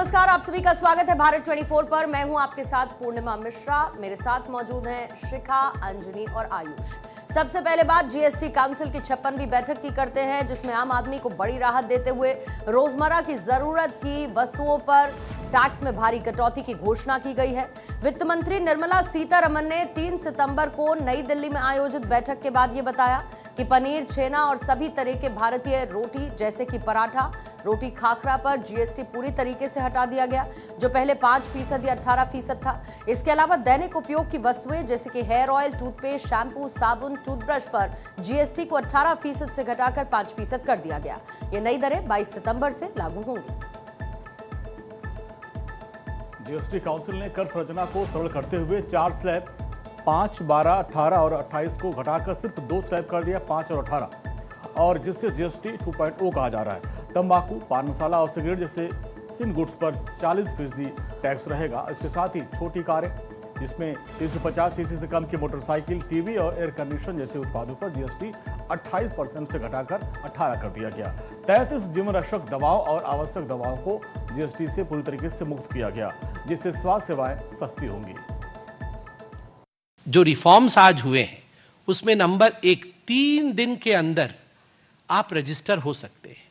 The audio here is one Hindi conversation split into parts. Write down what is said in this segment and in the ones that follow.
नमस्कार, आप सभी का स्वागत है भारत 24 पर। मैं हूं आपके साथ पूर्णिमा मिश्रा। मेरे साथ मौजूद हैं शिखा, अंजनी और आयुष। सबसे पहले बात जीएसटी काउंसिल की 56वीं बैठक की करते हैं, जिसमें आम आदमी को बड़ी राहत देते हुए रोजमर्रा की जरूरत की वस्तुओं पर टैक्स में भारी कटौती की घोषणा की गई है। वित्त मंत्री निर्मला सीतारमण ने 3 सितंबर को नई दिल्ली में आयोजित बैठक के बाद ये बताया कि पनीर, छेना और सभी तरह के भारतीय रोटी जैसे कि पराठा, रोटी, खाखरा पर जीएसटी पूरी तरीके से हटा दिया गया, जो पहले 5% या 18% था। इसके अलावा दैनिक उपयोग की वस्तुएं जैसे कि हेयर ऑयल, टूथपेस्ट, शैम्पू, साबुन, टूथब्रश पर जीएसटी को 18% से घटाकर 5% कर दिया गया। ये नई दरें 22 सितंबर से लागू होंगी। जीएसटी काउंसिल ने कर संरचना को सरल करते हुए 4 स्लैब 5, 12, 18 और 28 को घटाकर सिर्फ 2 स्लैब कर दिया, 5 और 18, और जिससे जीएसटी 2.0 कहा जा रहा है। तंबाकू, पान मसाला और सिगरेट जैसे सिन गुड्स पर 40% टैक्स रहेगा। इसके साथ ही छोटी कारें जिसमें 350 सीसी से कम की मोटरसाइकिल, टीवी और एयर कंडीशन जैसे उत्पादों पर जीएसटी 28% से घटाकर 18 कर दिया गया। 33 जीवन रक्षक दवाओं और आवश्यक दवाओं को जीएसटी से पूरी तरीके से मुक्त किया गया, जिससे स्वास्थ्य सेवाएं सस्ती होंगी। जो रिफॉर्म्स आज हुए हैं उसमें नंबर 1, 3 दिन के अंदर आप रजिस्टर हो सकते हैं।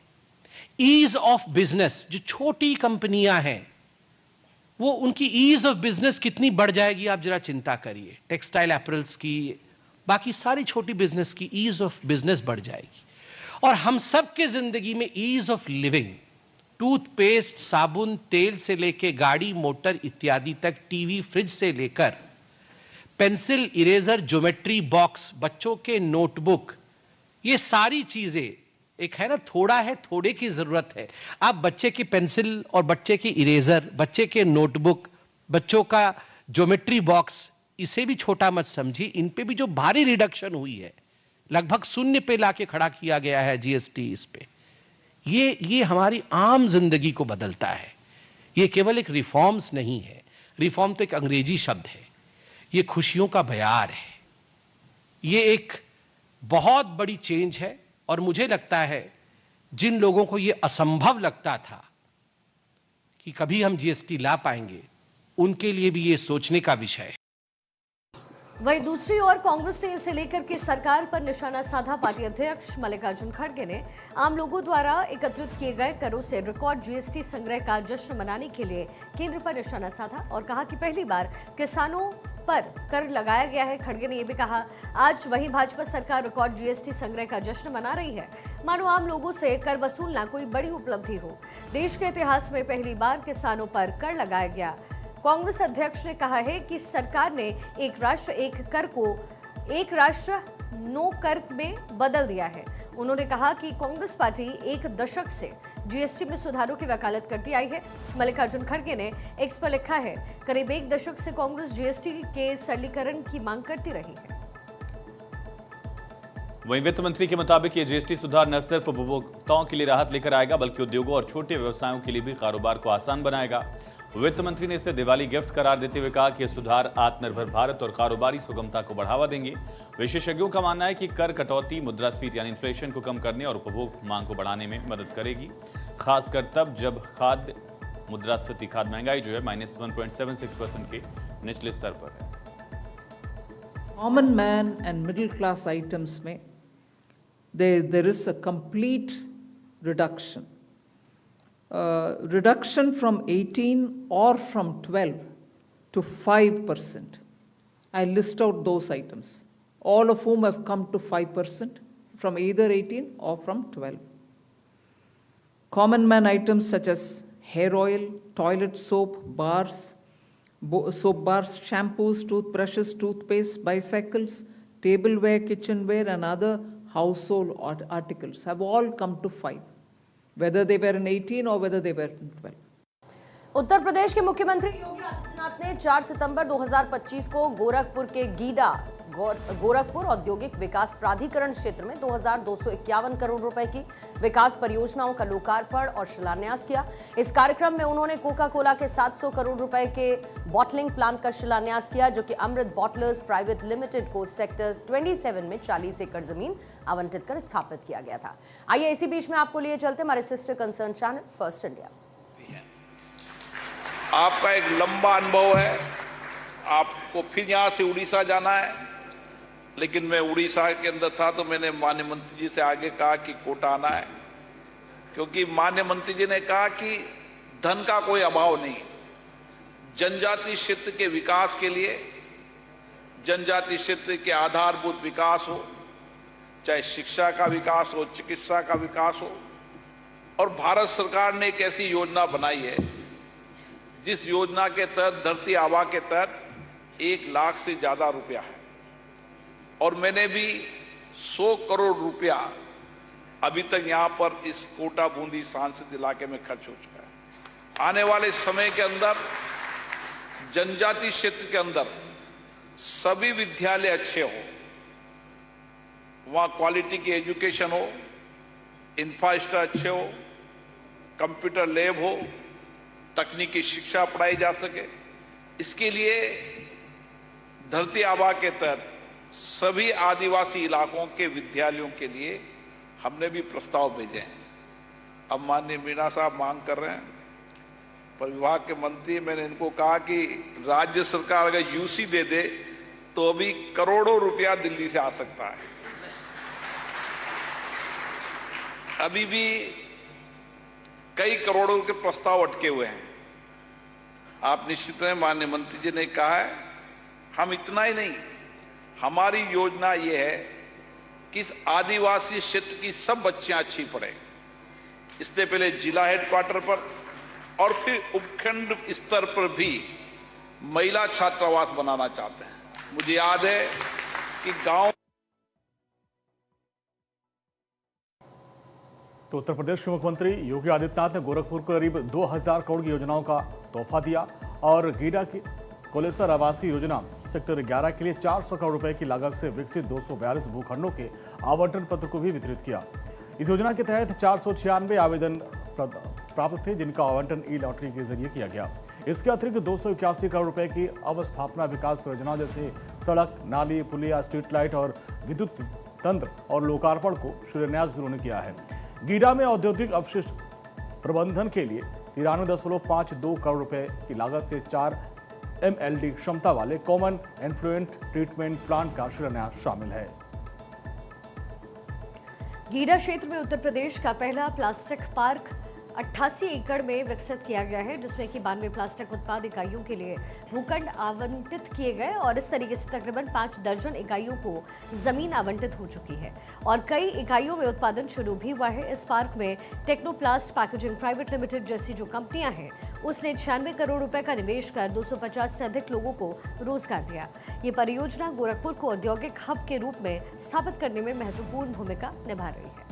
ईज ऑफ बिजनेस, जो छोटी कंपनियां हैं वो उनकी ईज ऑफ बिजनेस कितनी बढ़ जाएगी आप जरा चिंता करिए। टेक्सटाइल एपरल्स की, बाकी सारी छोटी बिजनेस की ईज ऑफ बिजनेस बढ़ जाएगी। और हम सब के जिंदगी में ईज ऑफ लिविंग, टूथपेस्ट, साबुन, तेल से लेकर गाड़ी, मोटर इत्यादि तक, टीवी, फ्रिज से लेकर पेंसिल, इरेजर, ज्योमेट्री बॉक्स, बच्चों के नोटबुक, ये सारी चीजें, एक है ना थोड़ा है थोड़े की जरूरत है। आप बच्चे की पेंसिल और बच्चे की इरेजर, बच्चे के नोटबुक, बच्चों का ज्योमेट्री बॉक्स, इसे भी छोटा मत समझिए। इन पे भी जो भारी रिडक्शन हुई है, लगभग 0 पे लाके खड़ा किया गया है जीएसटी इस पे, ये हमारी आम जिंदगी को बदलता है। ये केवल एक रिफॉर्म्स नहीं है, रिफॉर्म तो एक अंग्रेजी शब्द है, ये खुशियों का बयार है। ये एक बहुत बड़ी चेंज है और मुझे लगता है जिन लोगों को यह असंभव लगता था कि कभी हम जीएसटी ला पाएंगे, उनके लिए भी ये सोचने का विषय है। वहीं दूसरी ओर कांग्रेस ने इसे लेकर के सरकार पर निशाना साधा। पार्टी अध्यक्ष मल्लिकार्जुन खड़गे ने आम लोगों द्वारा एकत्रित किए गए करों से रिकॉर्ड जीएसटी संग्रह का जश्न मनाने के लिए केंद्र पर निशाना साधा और कहा कि पहली बार किसानों पर कर लगाया गया है। खड़गे ने यह भी कहा, आज वही भाजपा सरकार रिकॉर्ड जीएसटी संग्रह का जश्न मना रही है, मानो आम लोगों से कर वसूलना कोई बड़ी उपलब्धि हो। देश के इतिहास में पहली बार किसानों पर कर लगाया गया। कांग्रेस अध्यक्ष ने कहा है कि सरकार ने एक राष्ट्र एक कर को एक राष्ट्र नो कर में बदल दिया है। उन्होंने कहा कि कांग्रेस पार्टी एक दशक से जीएसटी में सुधारों की वकालत करती आई है। मल्लिकार्जुन खड़गे ने एक्स पर लिखा है, करीब 1 दशक से कांग्रेस जीएसटी के सरलीकरण की मांग करती रही है। वहीं वित्त मंत्री के मुताबिक ये जीएसटी सुधार न सिर्फ उपभोक्ताओं के लिए राहत लेकर आएगा, बल्कि उद्योगों और छोटे व्यवसायों के लिए भी कारोबार को आसान बनाएगा। वित्त मंत्री ने इसे दिवाली गिफ्ट करार देते हुए कहा कि ये सुधार आत्मनिर्भर भारत और कारोबारी सुगमता को बढ़ावा देंगे। विशेषज्ञों का मानना है कि कर कटौती मुद्रास्फीति यानी इन्फ्लेशन को कम करने और उपभोग मांग को बढ़ाने में मदद करेगी, खासकर तब जब खाद्य मुद्रास्फीति, खाद्य महंगाई जो है -1.76% के निचले स्तर पर है। Common man and middle class items में there is a complete reduction from 18 or from 12 to 5%. I list out those items, all of whom have come to 5% from either 18 or from 12. Common man items such as hair oil, toilet soap, soap bars, shampoos, toothbrushes, toothpaste, bicycles, tableware, kitchenware and other household articles have all come to 5, whether they were in 18 or whether they were in 12. Uttar Pradesh के मुख्यमंत्री योगी आदित्यनाथ ने 4 सितंबर 2025 को गोरखपुर के गीडा गोरखपुर औद्योगिक विकास प्राधिकरण क्षेत्र में 2251 करोड़ रुपए की विकास परियोजनाओं का लोकार्पण और शिलान्यास किया। इस कार्यक्रम में उन्होंने कोका कोला के 700 करोड़ रुपए के बॉटलिंग प्लांट का शिलान्यास किया, जो कि अमृत बॉटलर्स प्राइवेट लिमिटेड को सेक्टर 27 में 40 एकड़ जमीन आवंटित कर स्थापित किया गया था। आइए इसी बीच में आपको लिए चलते हमारे sister concern channel first India. आपका एक लंबा अनुभव है, आपको फिर यहां से उड़ीसा जाना है, लेकिन मैं उड़ीसा के अंदर था तो मैंने माननीय मंत्री जी से आगे कहा कि कोटा आना है, क्योंकि माननीय मंत्री जी ने कहा कि धन का कोई अभाव नहीं, जनजाति क्षेत्र के विकास के लिए, जनजाति क्षेत्र के आधारभूत विकास हो, चाहे शिक्षा का विकास हो, चिकित्सा का विकास हो, और भारत सरकार ने एक ऐसी योजना बनाई है जिस योजना के तहत धरती आबा के तहत 1 लाख से ज्यादा रुपया है, और मैंने भी 100 करोड़ रुपया अभी तक यहां पर इस कोटा बूंदी सांसद इलाके में खर्च हो चुका है। आने वाले समय के अंदर जनजाति क्षेत्र के अंदर सभी विद्यालय अच्छे हो, वहां क्वालिटी की एजुकेशन हो, इंफ्रास्ट्रक्चर अच्छे हो, कंप्यूटर लैब हो, तकनीकी शिक्षा पढ़ाई जा सके। इसके लिए धरती आबा के तहत सभी आदिवासी इलाकों के विद्यालयों के लिए हमने भी प्रस्ताव भेजे हैं। अब माननीय मीणा साहब मांग कर रहे हैं, पर विभाग के मंत्री, मैंने इनको कहा कि राज्य सरकार अगर यूसी दे दे तो अभी करोड़ों रुपया दिल्ली से आ सकता है। अभी भी कई करोड़ों के प्रस्ताव अटके हुए हैं। आप निश्चित हैं, माननीय मंत्री जी ने कहा है, हम इतना ही नहीं, हमारी योजना ये है कि इस आदिवासी क्षेत्र की सब बच्चियां अच्छी पढ़े। इससे पहले जिला हेडक्वार्टर पर और फिर उपखंड स्तर पर भी महिला छात्रावास बनाना चाहते हैं। मुझे याद है कि गांव तो उत्तर प्रदेश के मुख्यमंत्री योगी आदित्यनाथ ने गोरखपुर को करीब 2000 करोड़ की योजनाओं का तोहफा दिया और गीडा की कोलेस्टर आवासीय योजना सेक्टर 11 के लिए 400 करोड़ रुपए की लागत से विकसित 242 भूखंडों के आवंटन पत्र को भी वितरित किया। इस योजना के तहत 496 आवेदन प्राप्त थे, जिनका आवंटन ई लॉटरी के जरिए किया गया। इसके अतिरिक्त 281 करोड़ रुपए की अवस्थापना विकास परियोजना जैसे सड़क, नाली, पुलिया, स्ट्रीट लाइट और विद्युत तंत्र और लोकार्पण को शिलान्यास भी उन्होंने किया है। गीडा में औद्योगिक अपशिष्ट प्रबंधन के लिए 93.52 करोड़ रुपए की लागत से 4 MLD क्षमता वाले कॉमन एफ्लुएंट ट्रीटमेंट प्लांट का शिलान्यास शामिल है। गीडा क्षेत्र में उत्तर प्रदेश का पहला प्लास्टिक पार्क 88 एकड़ में विकसित किया गया है, जिसमें कि 92 प्लास्टिक उत्पाद इकाइयों के लिए भूखंड आवंटित किए गए और इस तरीके से तकरीबन 5 दर्जन इकाइयों को जमीन आवंटित हो चुकी है और कई इकाइयों में उत्पादन शुरू भी हुआ है। इस पार्क में टेक्नोप्लास्ट पैकेजिंग प्राइवेट लिमिटेड जैसी जो कंपनियां हैं, उसने 96 करोड़ रुपए का निवेश कर 250 से अधिक लोगों को रोजगार दिया। ये परियोजना गोरखपुर को औद्योगिक हब के रूप में स्थापित करने में महत्वपूर्ण भूमिका निभा रही है।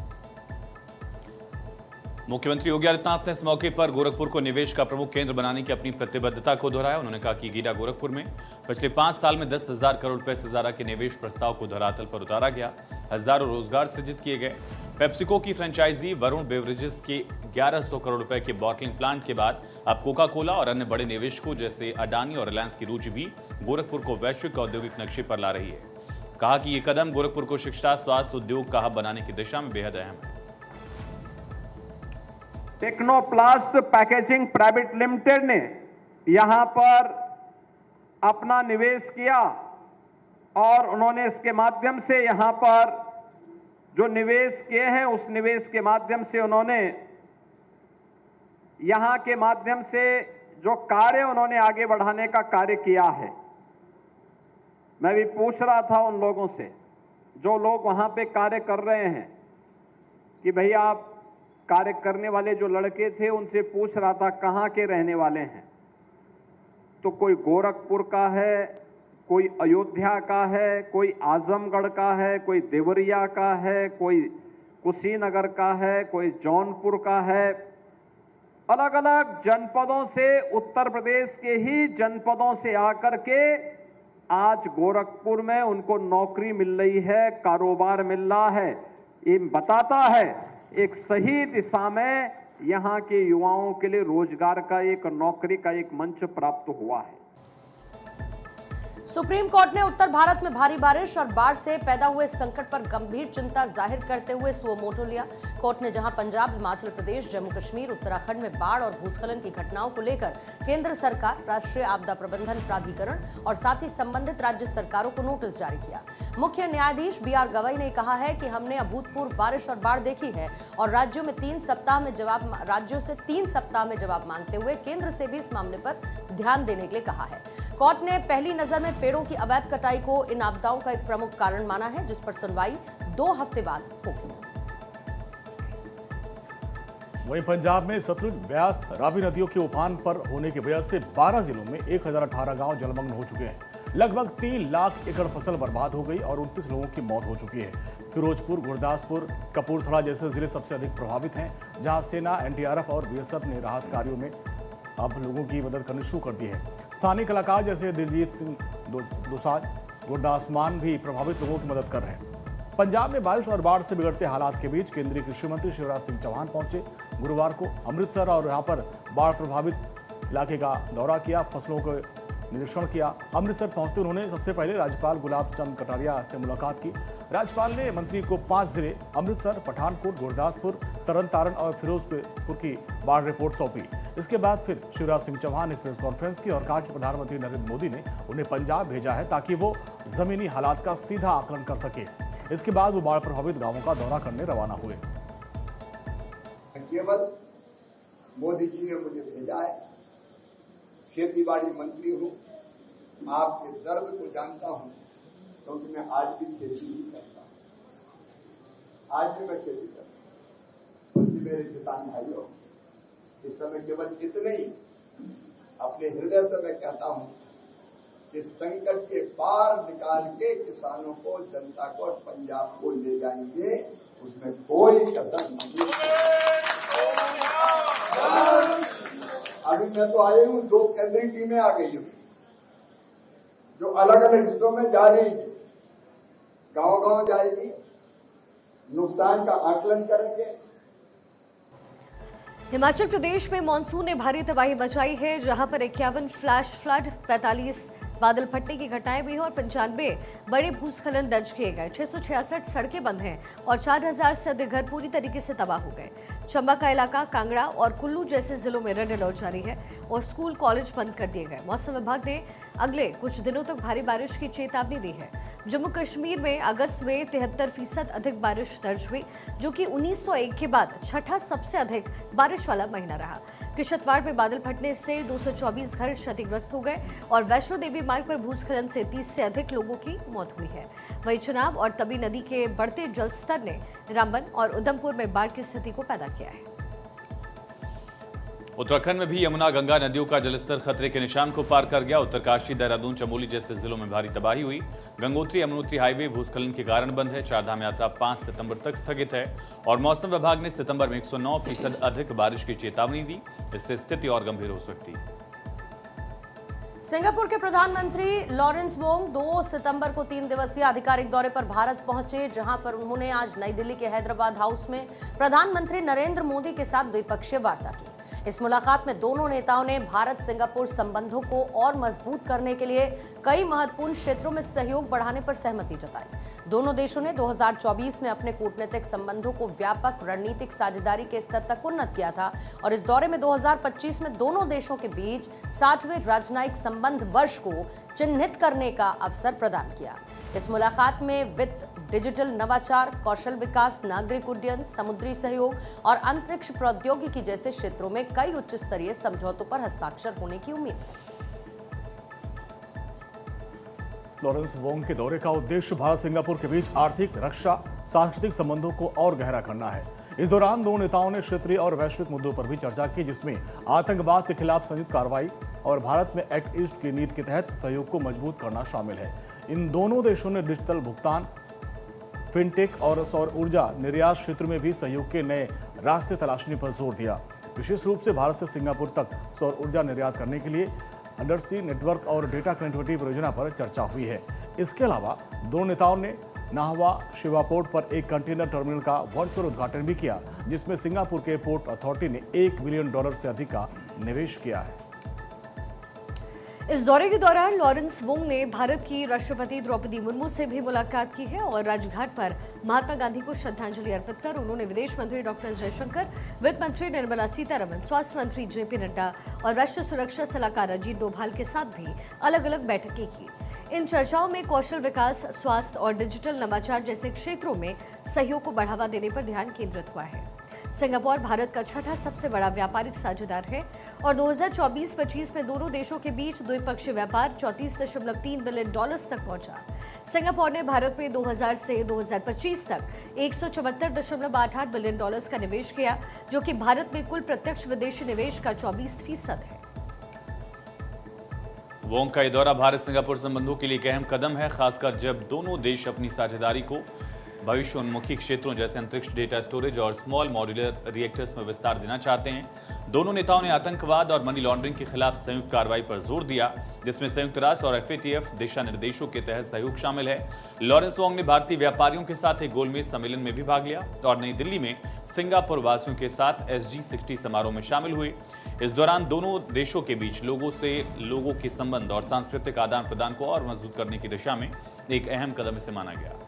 मुख्यमंत्री योगी आदित्यनाथ ने इस मौके पर गोरखपुर को निवेश का प्रमुख केंद्र बनाने की अपनी प्रतिबद्धता को दोहराया। उन्होंने कहा कि गीडा गोरखपुर में पिछले 5 साल में 10,000 करोड़ रुपए से ज्यादा के निवेश प्रस्ताव को धरातल पर उतारा गया। हजारों रोजगार सृजित किए गए। पेप्सिको की फ्रेंचाइजी वरुण बेवरेजेस के 1100 करोड़ रुपए के बॉटलिंग प्लांट के बाद अब कोका कोला और अन्य बड़े निवेशकों जैसे अडानी और रिलायंस की रुचि भी गोरखपुर को वैश्विक औद्योगिक नक्शे पर ला रही है। कहा कि ये कदम गोरखपुर को शिक्षा, स्वास्थ्य, उद्योग का हब बनाने की दिशा में बेहद अहम है। टेक्नोप्लास्ट पैकेजिंग प्राइवेट लिमिटेड ने यहां पर अपना निवेश किया और उन्होंने इसके माध्यम से यहां पर जो निवेश किए हैं, उस निवेश के माध्यम से उन्होंने यहां के माध्यम से जो कार्य उन्होंने आगे बढ़ाने का कार्य किया है। मैं भी पूछ रहा था उन लोगों से, जो लोग वहां पे कार्य कर रहे हैं, कि भैया आप कार्य करने वाले जो लड़के थे, उनसे पूछ रहा था कहां के रहने वाले हैं। तो कोई गोरखपुर का है, कोई अयोध्या का है, कोई आजमगढ़ का है, कोई देवरिया का है, कोई कुशीनगर का है, कोई जौनपुर का है। अलग अलग जनपदों से, उत्तर प्रदेश के ही जनपदों से आकर के आज गोरखपुर में उनको नौकरी मिल रही है, कारोबार मिल रहा है। ये बताता है एक सही दिशा में यहां के युवाओं के लिए रोजगार का एक, नौकरी का एक मंच प्राप्त हुआ है। सुप्रीम कोर्ट ने उत्तर भारत में भारी बारिश और बाढ़ से पैदा हुए संकट पर गंभीर चिंता जाहिर करते हुए सुओ मोटो लिया। कोर्ट ने जहां पंजाब, हिमाचल प्रदेश, जम्मू कश्मीर, उत्तराखंड में बाढ़ और भूस्खलन की घटनाओं को लेकर केंद्र सरकार, राष्ट्रीय आपदा प्रबंधन प्राधिकरण और साथ ही संबंधित राज्य सरकारों को नोटिस जारी किया। मुख्य न्यायाधीश BR गवई ने कहा है कि हमने अभूतपूर्व बारिश और बाढ़ देखी है और राज्यों से 3 सप्ताह में जवाब मांगते हुए केंद्र से भी इस मामले पर ध्यान देने के लिए कहा है। कोर्ट ने पहली नजर में पेड़ों की अवैध कटाई को इन आपदाओं का एक प्रमुख कारण माना है, जिस पर सुनवाई 2 हफ्ते बाद होगी। वहीं पंजाब में सतलुज, ब्यास, रावी नदियों के उफान पर होने की वजह से 12 जिलों में 1018 गांव जलमग्न हो चुके हैं। लगभग 3 लाख एकड़ फसल बर्बाद हो गई और 29 लोगों की मौत हो चुकी है। फिरोजपुर, गुरदासपुर, कपूरथला जैसे जिले सबसे अधिक प्रभावित हैं, जहां सेना, NDRF और BSF ने राहत कार्यों में अब लोगों की मदद करनी शुरू कर दी है। स्थानीय कलाकार जैसे दिलजीत सिंह दोसांझ, गुरदास मान भी प्रभावित लोगों की मदद कर रहे हैं। पंजाब में बारिश और बाढ़ से बिगड़ते हालात के बीच केंद्रीय कृषि मंत्री शिवराज सिंह चौहान पहुंचे गुरुवार को अमृतसर और यहां पर बाढ़ प्रभावित इलाके का दौरा किया, फसलों को निरीक्षण किया। अमृतसर पहुंचते उन्होंने सबसे पहले राज्यपाल गुलाब चंद कटारिया से मुलाकात की। राज्यपाल ने मंत्री को 5 जिले अमृतसर, पठानकोट, गुरदासपुर, तरन तारण और फिरोजपुर की बाढ़ रिपोर्ट सौंपी। इसके बाद फिर शिवराज सिंह चौहान ने प्रेस कॉन्फ्रेंस की और कहा कि प्रधानमंत्री नरेंद्र मोदी ने उन्हें पंजाब भेजा है ताकि वो जमीनी हालात का सीधा आकलन कर सके। इसके बाद वो बाढ़ प्रभावित गांवों का दौरा करने रवाना हुए। केवल मोदी जी ने मुझे भेजा है, खेती-बाड़ी मंत्री हूं, आपके दर्द को जानता हूं, क्योंकि मैं आज भी खेती ही करता हूं। आज भी मैं खेती करता हूं। मेरे किसान भाइयों, इस समय केवल इतने ही अपने हृदय से मैं कहता हूं कि संकट के पार निकाल के किसानों को, जनता को और पंजाब को ले जाएंगे, उसमें कोई कसर नहीं। अभी मैं तो आया हूं, 2 केंद्रीय टीमें आ गई हूं जो अलग अलग हिस्सों में जा रही है, गांव-गांव जाएगी, नुकसान का आकलन करेंगे। हिमाचल प्रदेश में मानसून ने भारी तबाही मचाई है, जहां पर 51 फ्लैश फ्लड, 45 बादल फटने की घटनाएं भी हैं और 95 बड़े भूस्खलन दर्ज किए गए। 666 सड़कें बंद हैं और 4000 से अधिक घर पूरी तरीके से तबाह हो गए। चंबा का इलाका, कांगड़ा और कुल्लू जैसे जिलों में रेड अलर्ट जारी है और स्कूल, कॉलेज बंद कर दिए गए। मौसम विभाग ने अगले कुछ दिनों तक भारी बारिश की चेतावनी दी है। जम्मू कश्मीर में अगस्त में 73% अधिक बारिश दर्ज हुई, जो कि 1901 के बाद छठा सबसे अधिक बारिश वाला महीना रहा। किश्तवाड़ में बादल फटने से 224 घर क्षतिग्रस्त हो गए और वैष्णो देवी मार्ग पर भूस्खलन से 30 से अधिक लोगों की मौत हुई है। वहीं चिनाब और तवी नदी के बढ़ते जलस्तर ने रामबन और उधमपुर में बाढ़ की स्थिति को पैदा किया है। उत्तराखंड में भी यमुना, गंगा नदियों का जलस्तर खतरे के निशान को पार कर गया। उत्तरकाशी, देहरादून, चमोली जैसे जिलों में भारी तबाही हुई। गंगोत्री यमुनोत्री हाईवे भूस्खलन के कारण बंद है। चारधाम यात्रा 5 सितंबर तक स्थगित है और मौसम विभाग ने सितंबर में 109% अधिक बारिश की चेतावनी दी। इससे स्थिति और गंभीर हो सकती है। सिंगापुर के प्रधानमंत्री लॉरेंस वोंग 2 सितंबर को 3 दिवसीय आधिकारिक दौरे पर भारत पहुंचे, जहां पर उन्होंने आज नई दिल्ली के हैदराबाद हाउस में प्रधानमंत्री नरेंद्र मोदी के साथ द्विपक्षीय वार्ता की। इस मुलाकात में दोनों नेताओं ने भारत सिंगापुर संबंधों को और मजबूत करने के लिए कई महत्वपूर्ण क्षेत्रों में सहयोग बढ़ाने पर सहमति जताई। दोनों देशों ने 2024 में अपने कूटनीतिक संबंधों को व्यापक रणनीतिक साझेदारी के स्तर तक उन्नत किया था और इस दौरे में 2025 में दोनों देशों के बीच 60वें राजनयिक संबंध वर्ष को चिन्हित करने का अवसर प्रदान किया। इस मुलाकात में वित्त, डिजिटल नवाचार, कौशल विकास, नागरिक उड्डयन, समुद्री सहयोग और अंतरिक्ष प्रौद्योगिकी जैसे क्षेत्रों में कई उच्च स्तरीय समझौतों पर हस्ताक्षर होने की उम्मीद है। लॉरेंस वोंग के दौरे का उद्देश्य भारत सिंगापुर के बीच आर्थिक, रक्षा, सांस्कृतिक संबंधों को और गहरा करना है। इस दौरान दोनों नेताओं ने क्षेत्रीय और वैश्विक मुद्दों पर भी चर्चा की, जिसमें आतंकवाद के खिलाफ संयुक्त कार्रवाई और भारत में एक्ट ईस्ट की नीति के तहत सहयोग को मजबूत करना शामिल है। इन दोनों देशों ने डिजिटल भुगतान, फिनटेक और सौर ऊर्जा निर्यात क्षेत्र में भी सहयोग के नए रास्ते तलाशने पर जोर दिया। विशेष रूप से भारत से सिंगापुर तक सौर ऊर्जा निर्यात करने के लिए अंडरसी नेटवर्क और डेटा कनेक्टिविटी परियोजना पर चर्चा हुई है। इसके अलावा दोनों नेताओं ने नाहवा शिवापोर्ट पर एक कंटेनर टर्मिनल का वर्चुअल उद्घाटन भी किया, जिसमें सिंगापुर के पोर्ट अथॉरिटी ने $1 बिलियन से अधिक का निवेश किया है। इस दौरे के दौरान लॉरेंस वोंग ने भारत की राष्ट्रपति द्रौपदी मुर्मू से भी मुलाकात की है और राजघाट पर महात्मा गांधी को श्रद्धांजलि अर्पित कर उन्होंने विदेश मंत्री डॉक्टर जयशंकर, वित्त मंत्री निर्मला सीतारमण, स्वास्थ्य मंत्री जेपी नड्डा और राष्ट्रीय सुरक्षा सलाहकार अजीत डोभाल के साथ भी अलग अलग बैठकें की। इन चर्चाओं में कौशल विकास, स्वास्थ्य और डिजिटल नवाचार जैसे क्षेत्रों में सहयोग को बढ़ावा देने पर ध्यान केंद्रित हुआ है। सिंगापुर भारत का छठा सबसे बड़ा व्यापारिक साझेदार है और 2024-25 में दोनों देशों के बीच द्विपक्षीय व्यापार 34.3 बिलियन डॉलर्स तक पहुंचा। सिंगापुर ने भारत में 2000 से 2025 तक 174.88 बिलियन डॉलर्स का निवेश किया, जो कि भारत में कुल प्रत्यक्ष विदेशी निवेश का 24% है। वोंग का ये दौरा भारत सिंगापुर संबंधों के लिए एक अहम कदम है, खासकर जब दोनों देश अपनी साझेदारी को भविष्योन्मुखी क्षेत्रों जैसे अंतरिक्ष, डेटा स्टोरेज और स्मॉल मॉड्यूलर रिएक्टर्स में विस्तार देना चाहते हैं। दोनों नेताओं ने आतंकवाद और मनी लॉन्ड्रिंग के खिलाफ संयुक्त कार्रवाई पर जोर दिया, जिसमें संयुक्त राष्ट्र और FATF दिशा निर्देशों के तहत सहयोग शामिल है। लॉरेंस वोंग ने भारतीय व्यापारियों के साथ एक गोलमेज सम्मेलन में भी भाग लिया और नई दिल्ली में सिंगापुर वासियों के साथ SG60 समारोह में शामिल हुए। इस दौरान दोनों देशों के बीच लोगों के संबंध और सांस्कृतिक आदान प्रदान को और मजबूत करने की दिशा में एक अहम कदम इसे माना गया।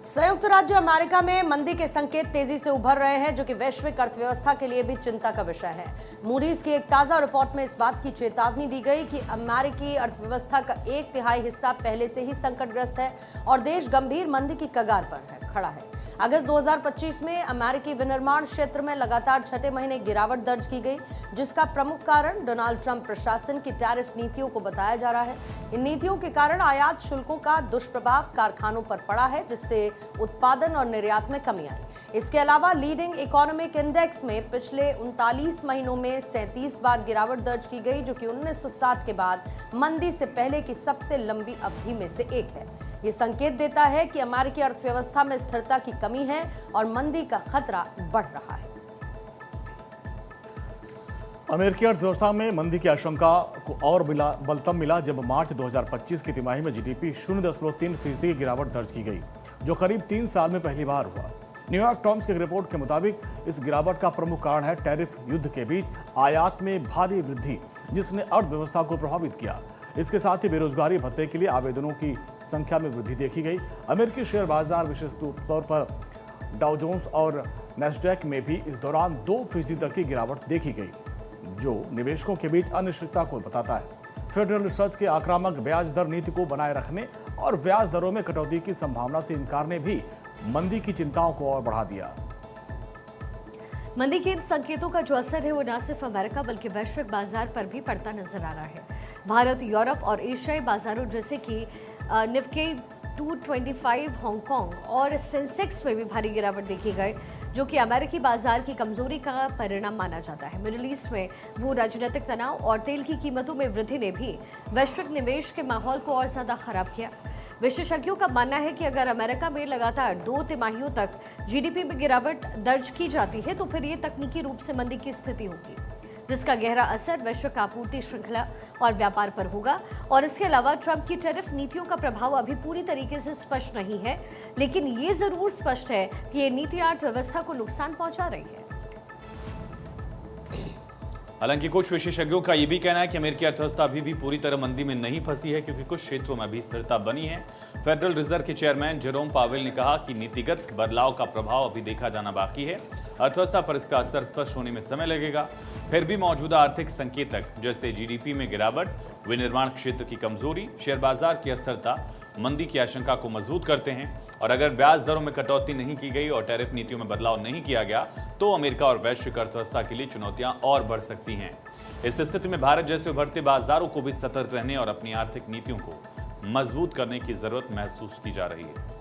संयुक्त राज्य अमेरिका में मंदी के संकेत तेजी से उभर रहे हैं, जो कि वैश्विक अर्थव्यवस्था के लिए भी चिंता का विषय है। मूडीज की एक ताजा रिपोर्ट में इस बात की चेतावनी दी गई कि अमेरिकी अर्थव्यवस्था का 1/3 हिस्सा पहले से ही संकटग्रस्त है और देश गंभीर मंदी की कगार पर खड़ा है। अगस्त 2025 में अमेरिकी विनिर्माण क्षेत्र में लगातार छठे महीने गिरावट दर्ज की गई, जिसका प्रमुख कारण डोनाल्ड ट्रंप प्रशासन की टैरिफ नीतियों को बताया जा रहा है। इन नीतियों के कारण आयात शुल्कों का दुष्प्रभाव कारखानों पर पड़ा है, जिससे उत्पादन और निर्यात में कमी आई। इसके अलावा लीडिंग इकोनॉमिक इंडेक्स में पिछले 39 महीनों में 37 बार गिरावट दर्ज की गई, जो कि 1960 के बाद मंदी से पहले की सबसे लंबी अवधि में से एक है। ये संकेत देता है कि अमेरिकी अर्थव्यवस्था में स्थिरता की कमी है और मंदी का खतरा बढ़ रहा है। अमेरिकी अर्थव्यवस्था में मंदी की आशंका को और बलतम मिला जब मार्च 2025 की तिमाही में GDP 0.3% की गिरावट दर्ज की गई, जो करीब 3 साल में पहली बार हुआ। न्यूयॉर्क टाइम्स की रिपोर्ट के मुताबिक इस गिरावट का प्रमुख कारण है टैरिफ युद्ध के बीच आयात में भारी वृद्धि, जिसने अर्थव्यवस्था को प्रभावित किया। इसके साथ ही बेरोजगारी भत्ते के लिए आवेदनों की संख्या में वृद्धि देखी गई। अमेरिकी शेयर बाजार, विशेष तौर पर डाउ जोन्स और नैस्डैक में भी इस दौरान 2% तक की गिरावट देखी गई, जो निवेशकों के बीच अनिश्चितता को बताता है। फेडरल रिजर्व के आक्रामक ब्याज दर नीति को बनाए रखने और ब्याज दरों में कटौती की संभावना से इनकार ने भी मंदी की चिंताओं को और बढ़ा दिया। मंदी के इन संकेतों का जो असर है वो न सिर्फ अमेरिका बल्कि वैश्विक बाजार पर भी पड़ता नजर आ रहा है। भारत, यूरोप और एशियाई बाजारों जैसे कि निफ्टी 225, हांगकांग और सेंसेक्स में भी भारी गिरावट देखी गई, जो कि अमेरिकी बाजार की कमजोरी का परिणाम माना जाता है। मिडिल ईस्ट में भू राजनीतिक तनाव और तेल की कीमतों में वृद्धि ने भी वैश्विक निवेश के माहौल को और ज्यादा खराब किया। विशेषज्ञों का मानना है कि अगर अमेरिका में लगातार 2 तिमाहियों तक GDP में गिरावट दर्ज की जाती है तो फिर ये तकनीकी रूप से मंदी की स्थिति होगी, जिसका गहरा असर वैश्विक आपूर्ति श्रृंखला और व्यापार पर होगा। और इसके अलावा ट्रंप की टैरिफ नीतियों का प्रभाव अभी पूरी तरीके से स्पष्ट नहीं है, लेकिन ये जरूर स्पष्ट है कि ये नीति अर्थव्यवस्था को नुकसान पहुंचा रही है। हालांकि कुछ विशेषज्ञों का यह भी कहना है कि अमेरिकी अर्थव्यवस्था अभी भी पूरी तरह मंदी में नहीं फंसी है, क्योंकि कुछ क्षेत्रों में भी स्थिरता बनी है। फेडरल रिजर्व के चेयरमैन जेरोम पावेल ने कहा कि नीतिगत बदलाव का प्रभाव अभी देखा जाना बाकी है। अर्थव्यवस्था पर इसका असर स्पष्ट होने में समय लगेगा। फिर भी मौजूदा आर्थिक संकेतक जैसे GDP में गिरावट, विनिर्माण क्षेत्र की कमजोरी, शेयर बाजार की अस्थिरता मंदी की आशंका को मजबूत करते हैं। और अगर ब्याज दरों में कटौती नहीं की गई और टैरिफ नीतियों में बदलाव नहीं किया गया तो अमेरिका और वैश्विक अर्थव्यवस्था के लिए चुनौतियां और बढ़ सकती हैं। इस स्थिति में भारत जैसे उभरते बाजारों को भी सतर्क रहने और अपनी आर्थिक नीतियों को मजबूत करने की जरूरत महसूस की जा रही है।